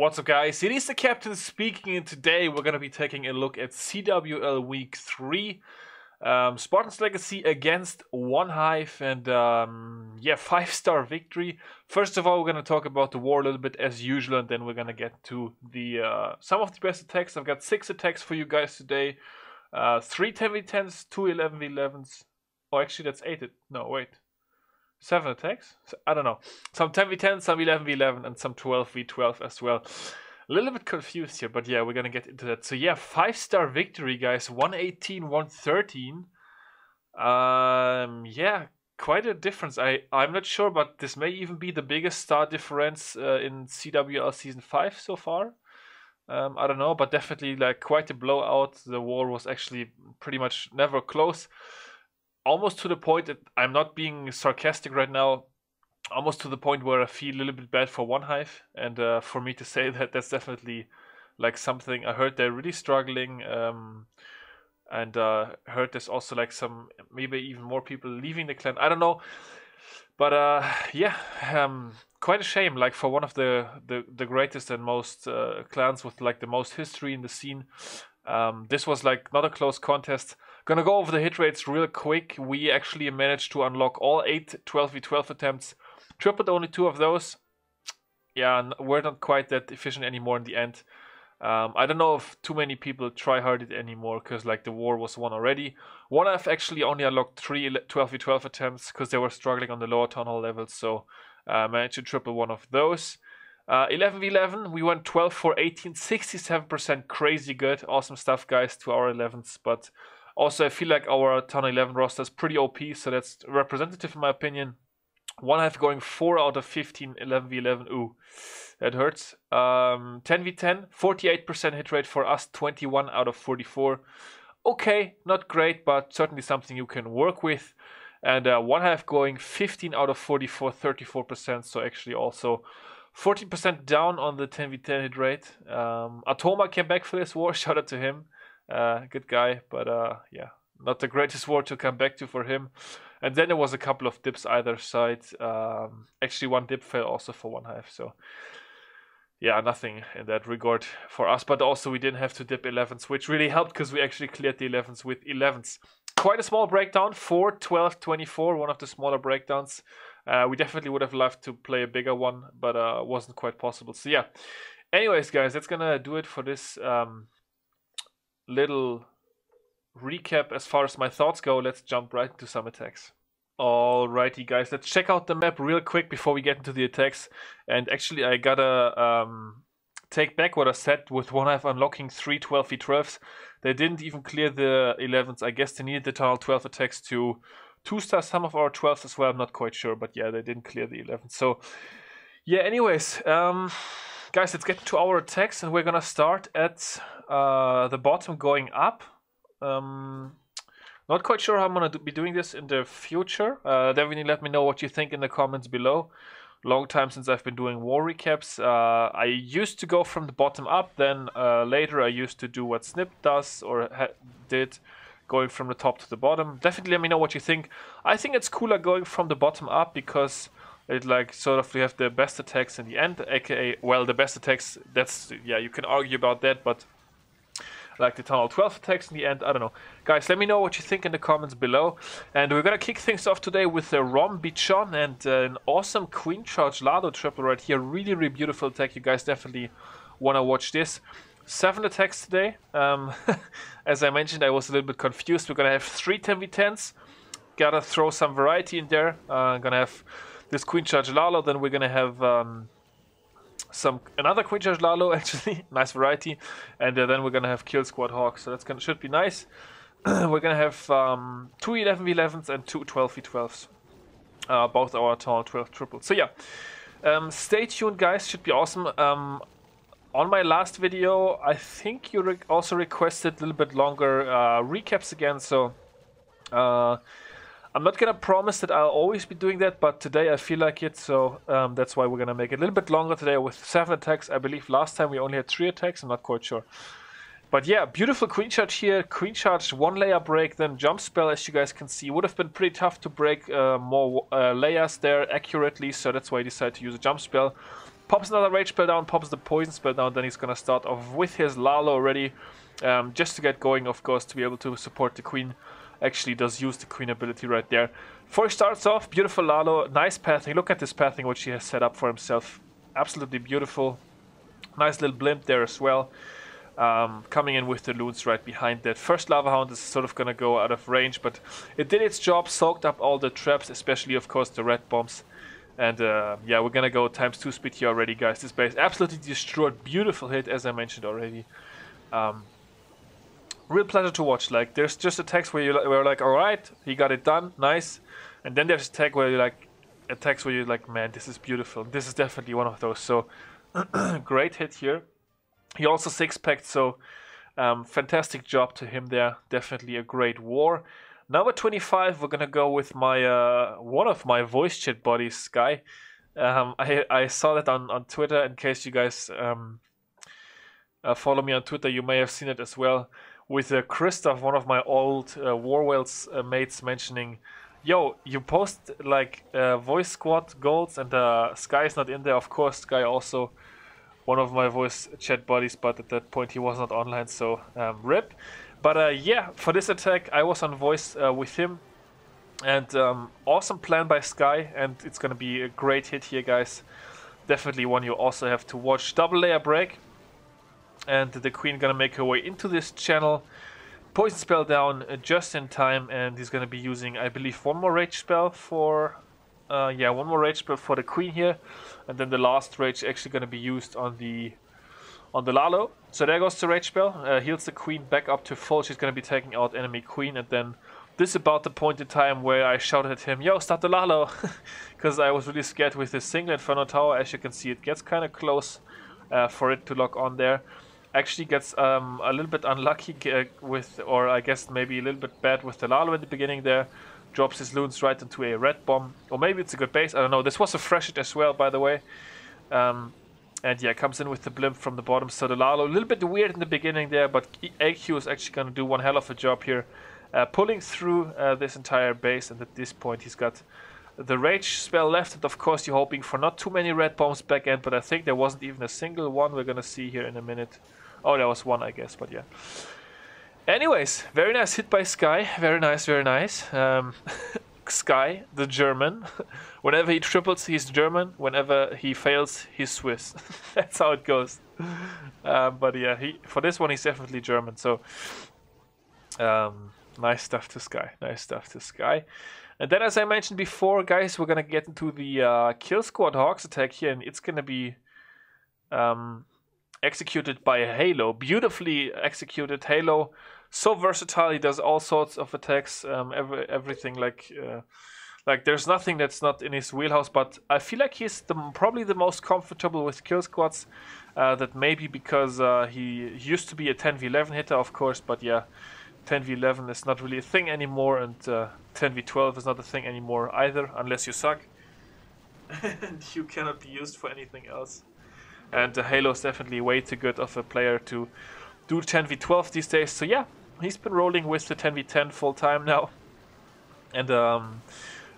What's up, guys? It is the Captain speaking, and today we're going to be taking a look at CWL Week 3. Spartans Legacy against OneHive, and yeah, 5-star victory. First of all, we're going to talk about the war a little bit as usual, and then we're going to get to the some of the best attacks. I've got 6 attacks for you guys today. 3 10v10s, 2 11v11s. Oh, actually, that's 8. No, wait. 7 attacks? I don't know. Some 10v10, some 11v11, and some 12v12 as well. A little bit confused here, but yeah, we're gonna get into that. So yeah, 5-star victory, guys. 118, 113. Yeah, quite a difference. I'm not sure, but this may even be the biggest star difference in CWL Season 5 so far. I don't know, but definitely like quite a blowout. The war was actually pretty much never close. Almost to the point that I'm not being sarcastic right now, almost to the point where I feel a little bit bad for OneHive, and for me to say that, that's definitely like something. I heard they're really struggling, and heard there's also like some, maybe even more people leaving the clan. I don't know, but yeah, quite a shame. Like for one of the greatest and most clans with like the most history in the scene. This was like not a close contest. Gonna go over the hit rates real quick. We actually managed to unlock all 8 12v12 attempts. Tripled only 2 of those. Yeah, we're not quite that efficient anymore in the end. I don't know if too many people try-harded anymore because like the war was won already. OneHive actually only unlocked 3 12v12 attempts because they were struggling on the lower town hall levels. So managed to triple one of those. 11v11, we went 12 for 18, 67%, crazy good. Awesome stuff, guys, to our 11s. But also, I feel like our Town 11 roster is pretty OP, so that's representative in my opinion. OneHive going 4 out of 15, 11v11. Ooh, that hurts. 10v10, 48% hit rate for us, 21 out of 44. Okay, not great, but certainly something you can work with. And OneHive going 15 out of 44, 34%, so actually also 14% down on the 10v10 hit rate. Atoma came back for this war, shout out to him. Good guy, but yeah, not the greatest war to come back to for him. And then there was a couple of dips either side. Actually, one dip fell also for OneHive, so yeah, nothing in that regard for us. But also we didn't have to dip 11s, which really helped because we actually cleared the 11s with 11s. Quite a small breakdown, 4, 12, 24, one of the smaller breakdowns. We definitely would have loved to play a bigger one, but wasn't quite possible. So yeah, anyways, guys, that's gonna do it for this little recap as far as my thoughts go. Let's jump right into some attacks. Alrighty, guys, let's check out the map real quick before we get into the attacks. And actually, I gotta take back what I said with OneHive unlocking 3 12v12s. They didn't even clear the 11s. I guess they needed the Town 12 attacks to 2-star some of our 12s as well. I'm not quite sure, but yeah, they didn't clear the 11s. So yeah, anyways, guys, let's get to our attacks, and we're gonna start at the bottom going up. Not quite sure how I'm gonna be doing this in the future. Definitely let me know what you think in the comments below. Long time since I've been doing war recaps. I used to go from the bottom up, then later I used to do what Snip does or did, going from the top to the bottom. Definitely let me know what you think. I think it's cooler going from the bottom up because it like sort of we have the best attacks in the end, aka, well, the best attacks, that's, yeah, you can argue about that, but like the Town 12 attacks in the end, I don't know. Guys, let me know what you think in the comments below. And we're gonna kick things off today with a Rom Bichon and an awesome Queen Charge Lado triple right here. Really, really beautiful attack. You guys definitely wanna watch this. 7 attacks today. As I mentioned, I was a little bit confused. We're gonna have 3 10v10s. Gotta throw some variety in there. Gonna have this Queen Charge Lalo, then we're gonna have another Queen Charge Lalo, actually, nice variety, and then we're gonna have Kill Squad Hawk, so that's should be nice. We're gonna have 2 11v11s and 2 12v12s, both our Town 12 triples. So yeah, stay tuned, guys. Should be awesome. On my last video, I think you also requested a little bit longer recaps again, so I'm not gonna promise that I'll always be doing that, but today I feel like it, so that's why we're gonna make it a little bit longer today with 7 attacks. I believe last time we only had 3 attacks, I'm not quite sure. But yeah, beautiful Queen Charge here. Queen Charge 1 layer break, then jump spell, as you guys can see. Would have been pretty tough to break more layers there accurately, so that's why I decided to use a jump spell. Pops another rage spell down, pops the poison spell down, then he's gonna start off with his Lalo already, just to get going, of course, to be able to support the queen. Actually does use the queen ability right there. Before he starts off, beautiful Lalo, nice pathing. Look at this pathing which he has set up for himself. Absolutely beautiful. Nice little blimp there as well. Coming in with the loons right behind that. First Lava Hound is sort of gonna go out of range, but it did its job, soaked up all the traps, especially of course the red bombs. And yeah, we're gonna go ×2 speed here already, guys. This base absolutely destroyed. Beautiful hit, as I mentioned already. Real pleasure to watch. Like, there's just attacks where you're like, all right, he got it done, nice. And then there's attack where you like attacks where you're like, man, this is beautiful. This is definitely one of those. So great hit here. He also 6-packed, so fantastic job to him there. Definitely a great war. Number 25, we're gonna go with my one of my voice chat buddies, Sky. I saw that on Twitter. In case you guys follow me on Twitter, you may have seen it as well. With Christoph, one of my old War Whales mates, mentioning, yo, you post like voice squad goals and Sky is not in there. Of course, Sky also one of my voice chat buddies, but at that point he was not online, so rip. But yeah, for this attack I was on voice with him, and awesome plan by Sky, and it's gonna be a great hit here, guys. Definitely one you also have to watch. Double layer break, and the queen gonna make her way into this channel. Poison spell down just in time, and he's gonna be using, I believe, one more rage spell for yeah, one more rage spell for the queen here, and then the last rage actually gonna be used on the Lalo. So there goes the rage spell, heals the queen back up to full. She's gonna be taking out enemy queen, and then this is about the point in time where I shouted at him, yo, start the Lalo, because I was really scared with this single Inferno Tower. As you can see, it gets kind of close for it to lock on there. Actually gets a little bit unlucky with, or I guess maybe a little bit bad with the Lalo in the beginning there. Drops his loons right into a red bomb, or maybe it's a good base, I don't know. This was a fresh hit as well, by the way. And yeah, comes in with the blimp from the bottom. So the Lalo, a little bit weird in the beginning there, but AQ is actually going to do one hell of a job here, pulling through this entire base. And at this point he's got the rage spell left, and of course you're hoping for not too many red bombs back end, but I think there wasn't even a single one. We're going to see here in a minute. Oh, there was one, I guess, but yeah. Anyways, very nice hit by Sky. Very nice, very nice. Sky, the German. Whenever he triples, he's German. Whenever he fails, he's Swiss. That's how it goes. But yeah, for this one, he's definitely German. So, nice stuff to Sky. Nice stuff to Sky. And then, as I mentioned before, guys, we're going to get into the Kill Squad Hawks attack here, and it's going to be executed by a Halo. Beautifully executed Halo. So versatile. He does all sorts of attacks. Everything like there's nothing that's not in his wheelhouse. But I feel like he's probably the most comfortable with kill squads. That maybe because he used to be a 10v11 hitter, of course. But yeah, 10v11 is not really a thing anymore, and 10v12 is not a thing anymore either, unless you suck. And you cannot be used for anything else. And Halo is definitely way too good of a player to do 10v12 these days. So yeah, he's been rolling with the 10v10 full time now. And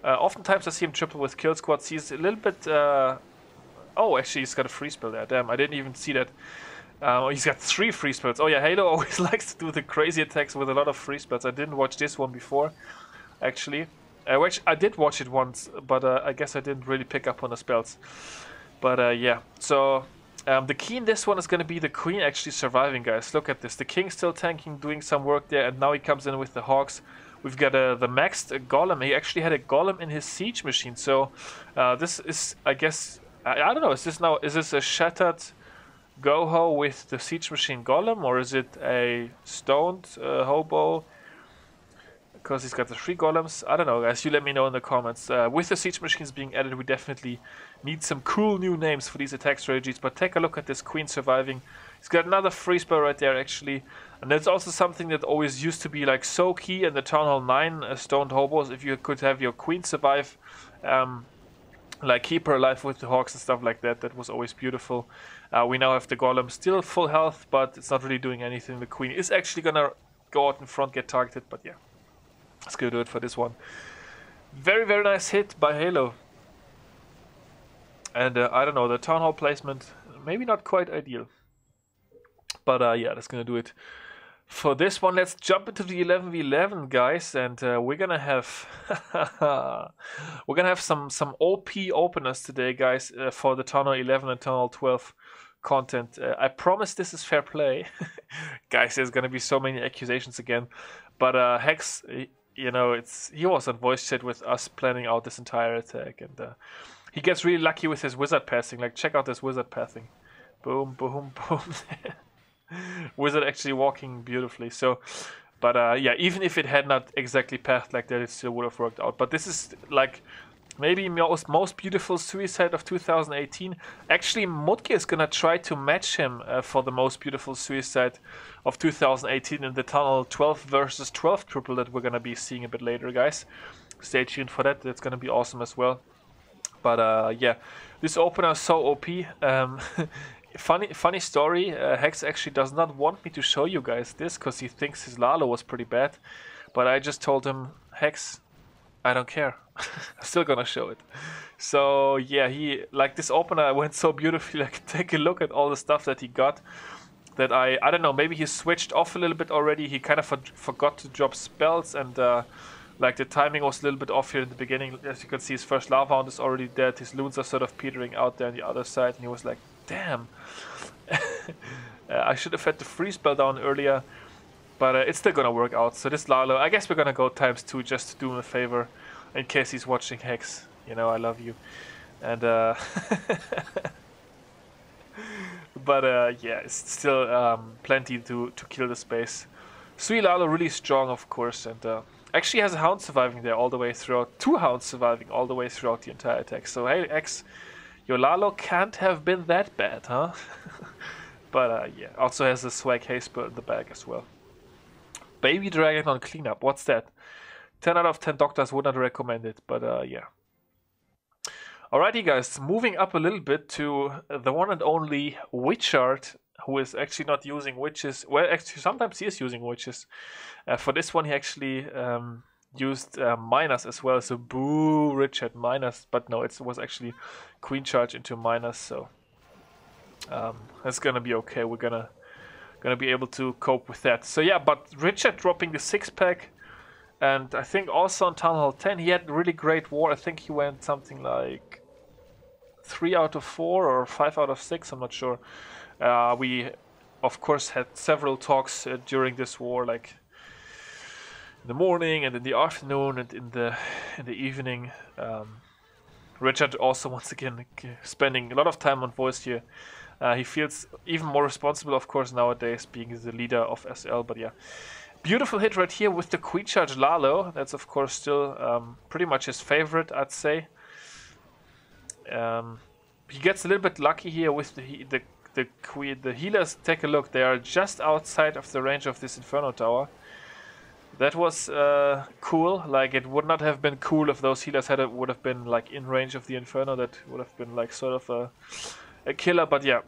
oftentimes I see him triple with kill squads. He's a little bit... oh, actually he's got a free spell there. Damn, I didn't even see that. He's got 3 free spells. Oh yeah, Halo always likes to do the crazy attacks with a lot of free spells. I didn't watch this one before, actually. I did watch it once, but I guess I didn't really pick up on the spells. But yeah, so... the key in this one is going to be the queen actually surviving, guys. Look at this. The king still tanking, doing some work there, and now he comes in with the hawks. We've got the maxed golem. He actually had a golem in his siege machine. So this is, I guess, I don't know. Is this a shattered Goho with the siege machine golem, or is it a stoned hobo? Because he's got the 3 golems. I don't know, guys. You let me know in the comments. With the siege machines being added, we definitely need some cool new names for these attack strategies. But take a look at this queen surviving. He's got another free spell right there, actually. And that's also something that always used to be like so key in the Town Hall 9 stoned hobos. If you could have your queen survive, like keep her alive with the hawks and stuff like that. That was always beautiful. We now have the golem still full health, but it's not really doing anything. The queen is actually gonna go out in front, get targeted, but yeah. Let's go do it for this one. Very, very nice hit by Halo. And I don't know, the Town Hall placement, maybe not quite ideal. But yeah, that's going to do it for this one. Let's jump into the 11v11, guys, and we're gonna have some OP openers today, guys, for the Town Hall 11 and Town Hall 12 content. I promise this is fair play. Guys, there's gonna be so many accusations again, but Hex, you know, he was on voice chat with us planning out this entire attack, and he gets really lucky with his wizard passing. Like, check out this wizard passing. Boom, boom, boom. Wizard actually walking beautifully. So, but yeah, even if it had not exactly pathed like that, it still would have worked out. But this is like maybe most beautiful suicide of 2018. Actually, Mutke is gonna try to match him for the most beautiful suicide of 2018 in the Town Hall 12 versus 12 triple that we're gonna be seeing a bit later, guys. Stay tuned for that. That's gonna be awesome as well. But yeah, this opener is so OP. Funny story, Hex actually does not want me to show you guys this because he thinks his Lalo was pretty bad. But I just told him, Hex, I don't care. I'm still gonna show it. So yeah, like this opener went so beautifully. Like, take a look at all the stuff that he got. That I don't know, maybe he switched off a little bit already. He kind of forgot to drop spells, and like the timing was a little bit off here in the beginning. As you can see, his first Lava Hound is already dead. His loons are sort of petering out there on the other side, and he was like, damn. I should have had the free spell down earlier, but it's still gonna work out. So this Lalo, I guess we're gonna go ×2 just to do him a favor, in case he's watching. Hex, you know I love you. And but yeah, it's still plenty to kill the space. Sui Lalo really strong, of course, and actually has a Hound surviving there all the way throughout. 2 Hounds surviving all the way throughout the entire attack. So hey, X, your Lalo can't have been that bad, huh? But yeah, also has a swag haste in the bag as well. Baby Dragon on cleanup, what's that? 10 out of 10 doctors would not recommend it, but yeah. Alrighty, guys, moving up a little bit to the one and only Witchard, who is actually not using witches. Well, actually, sometimes he is using witches. For this one, he actually used minus as well. So boo, Richard, minus. But no, it was actually queen charge into minus. So that's gonna be okay. We're gonna be able to cope with that. So yeah, but Richard dropping the 6-pack. And I think also on Town Hall 10, he had really great war. I think he went something like 3 out of 4 or 5 out of 6, I'm not sure. We, of course, had several talks during this war, like in the morning and in the afternoon and in the evening. Richard also, once again, spending a lot of time on voice here. He feels even more responsible, of course, nowadays, being the leader of SL, but yeah. Beautiful hit right here with the Queen Charge Lalo. That's, of course, still pretty much his favorite, I'd say. He gets a little bit lucky here with the healers. Take a look. They are just outside of the range of this Inferno Tower. That was cool. Like, it would not have been cool if those healers would have been like in range of the Inferno. That would have been like sort of a killer. But yeah.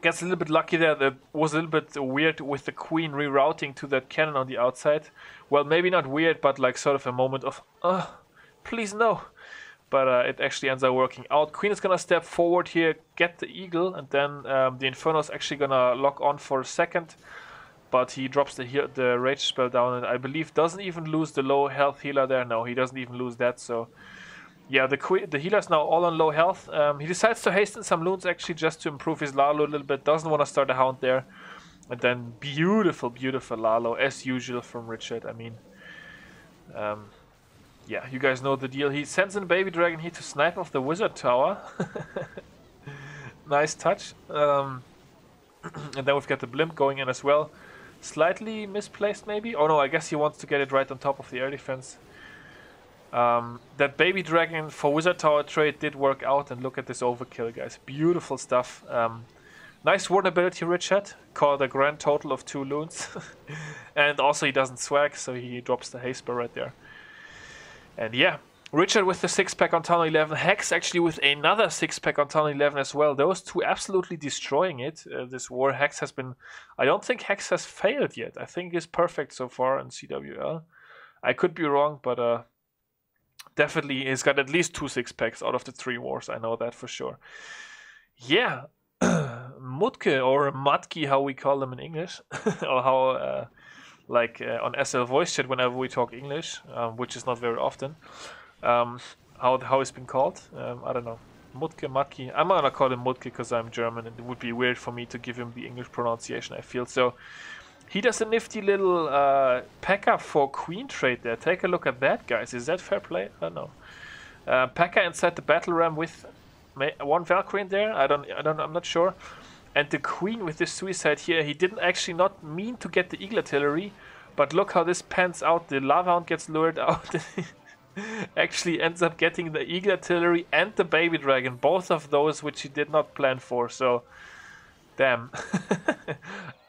Gets a little bit lucky there. That was a little bit weird with the queen rerouting to that cannon on the outside. Well, maybe not weird, but like sort of a moment of, please no. But it actually ends up working out. Queen is gonna step forward here, get the eagle, and then the Inferno is actually gonna lock on for a second. But he drops the rage spell down, and I believe doesn't even lose the low health healer there. No, he doesn't even lose that. So yeah, the healer's now all on low health. He decides to hasten some loons actually just to improve his Lalo a little bit. Doesn't want to start a Hound there. And then beautiful, beautiful Lalo as usual from Richard. I mean, yeah, you guys know the deal. He sends in a Baby Dragon here to snipe off the Wizard Tower. Nice touch. And then we've got the Blimp going in as well. Slightly misplaced maybe. Oh no, I guess he wants to get it right on top of the air defense. That Baby Dragon for Wizard Tower trade did work out, and look at this overkill, guys. Beautiful stuff. Nice vulnerability, Richard. Called a grand total of 2 loons. And also he doesn't swag, so he drops the haste spell right there. And yeah, Richard with the 6-pack on Town 11. Hex actually with another 6-pack on Town 11 as well. Those two absolutely destroying it. This war, Hex has been... I don't think Hex has failed yet. I think he's perfect so far in CWL. I could be wrong, but definitely he's got at least 2 6-packs out of the 3 wars. I know that for sure. Yeah, Mutke or Matki, how we call them in English, or how on SL voice chat whenever we talk English, which is not very often. How it's been called? I don't know. Mutke, Matki. I'm gonna call him Mutke because I'm German, and it would be weird for me to give him the English pronunciation, I feel. So he does a nifty little P.E.K.K.A. for Queen trade there. Take a look at that, guys. Is that fair play? I don't know. P.E.K.K.A. inside the battle ram with one Valkyrie in there. I'm not sure. And the Queen with this suicide here. He didn't actually not mean to get the Eagle Artillery, but look how this pans out. The Lava Hound gets lured out. Actually ends up getting the Eagle Artillery and the Baby Dragon, both of those which he did not plan for. So, damn.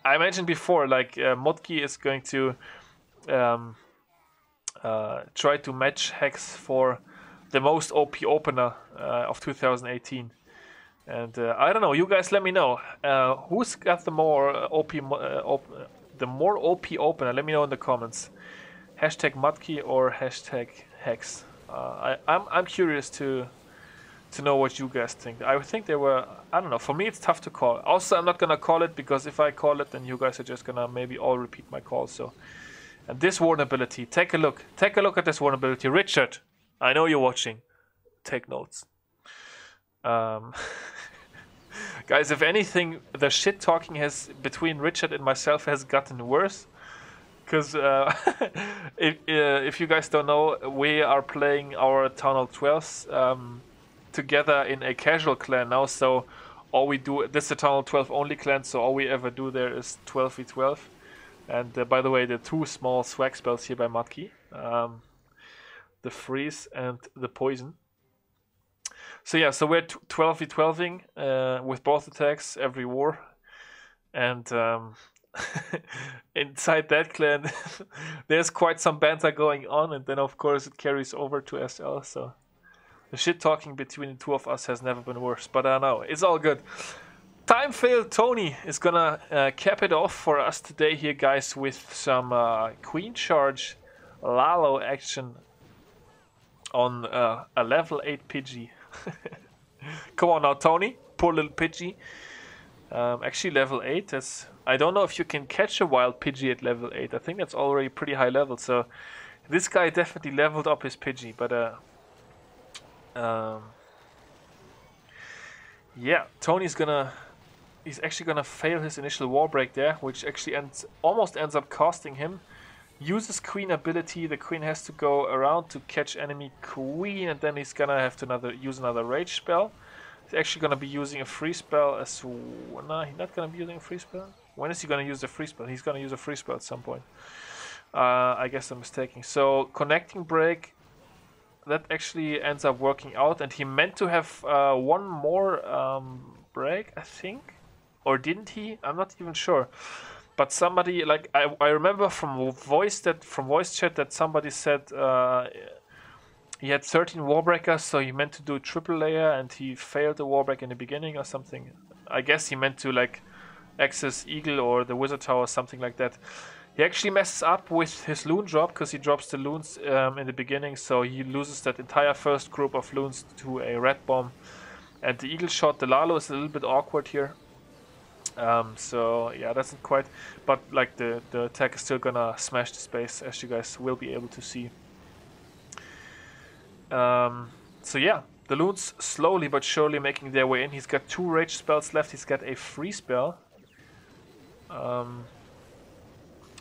I mentioned before, like Motki is going to try to match Hex for the most OP opener of 2018. And I don't know, you guys let me know. Who's got the more the more OP opener? Let me know in the comments. Hashtag Mutki or hashtag Hex. I'm curious to know what you guys think. I think they were, I don't know, for me it's tough to call. Also, I'm not gonna call it because if I call it, then you guys are just gonna maybe all repeat my call. So, and this vulnerability, take a look at this vulnerability. Richard, I know you're watching. Take notes. Guys, if anything, the shit talking between Richard and myself has gotten worse. Because if you guys don't know, we are playing our Town Hall 12s together in a casual clan now. So all we do, this is a Town Hall 12 only clan, so all we ever do there is 12v12. And by the way, the 2 small swag spells here by Matki, the freeze and the poison. So yeah, so we're 12v12ing with both attacks every war, and inside that clan there's quite some banter going on, and then of course it carries over to SL. So the shit talking between the 2 of us has never been worse, but I know it's all good. Time failed. Tony is gonna cap it off for us today here, guys, with some Queen Charge Lalo action on a level 8 Pidgey. Come on now, Tony. Poor little Pidgey. Actually, level 8. I don't know if you can catch a wild Pidgey at level 8. I think that's already pretty high level. So this guy definitely leveled up his Pidgey. But yeah, Tony's he's actually gonna fail his initial war break there, which actually almost ends up costing him. Uses Queen ability. The Queen has to go around to catch enemy Queen, and then he's gonna have to use another rage spell. He's actually gonna be using a free spell as well. No, he's not gonna be using a free spell. When is he gonna use the free spell? He's gonna use a free spell at some point. I guess I'm mistaken. So connecting break, that actually ends up working out, and he meant to have one more break, I think, or didn't he? I'm not even sure. But somebody, like, I remember from voice chat that somebody said he had 13 Warbreakers, so he meant to do a triple layer and he failed the Warbreak in the beginning or something. I guess he meant to, like, access Eagle or the Wizard Tower or something like that. He actually messes up with his loon drop because he drops the loons in the beginning, so he loses that entire first group of loons to a red bomb. And the Eagle shot, the Lalo is a little bit awkward here. So yeah, that's not quite, but like the attack is still gonna smash the space, as you guys will be able to see. So yeah, the loons slowly but surely making their way in. He's got 2 rage spells left. He's got a free spell.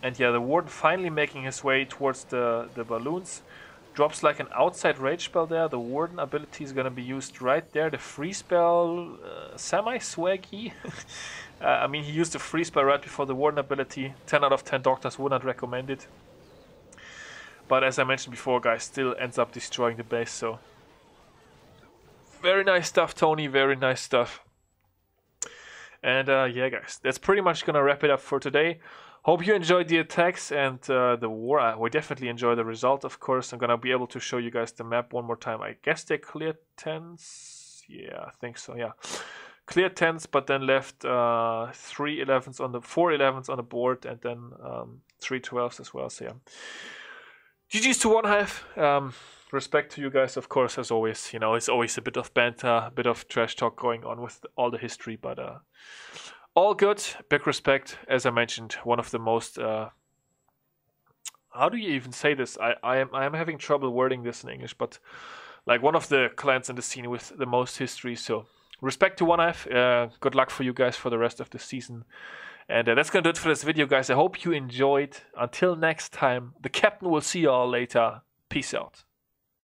And yeah, the Warden finally making his way towards the balloons. Drops like an outside rage spell there. The Warden ability is gonna be used right there. The free spell, semi-swaggy. I mean, he used the free spell right before the Warden ability. 10 out of 10 doctors would not recommend it. But as I mentioned before, guys, still ends up destroying the base, so... Very nice stuff, Tony, very nice stuff. And yeah, guys, that's pretty much gonna wrap it up for today. Hope you enjoyed the attacks and the war. We definitely enjoyed the result, of course. I'm gonna be able to show you guys the map one more time. I guess they cleared 10s. Yeah, I think so, yeah. Cleared 10s, but then left 4 11s on the board, and then 3 12s as well. So yeah, GG's to OneHive. respect to you guys, of course, as always. You know, it's always a bit of banter, a bit of trash talk going on with all the history, but all good. Big respect. As I mentioned, one of the most how do you even say this? I am having trouble wording this in English, but like one of the clans in the scene with the most history. So respect to OneHive. Good luck for you guys for the rest of the season. And that's gonna do it for this video, guys. I hope you enjoyed. Until next time, the captain will see you all later. Peace out.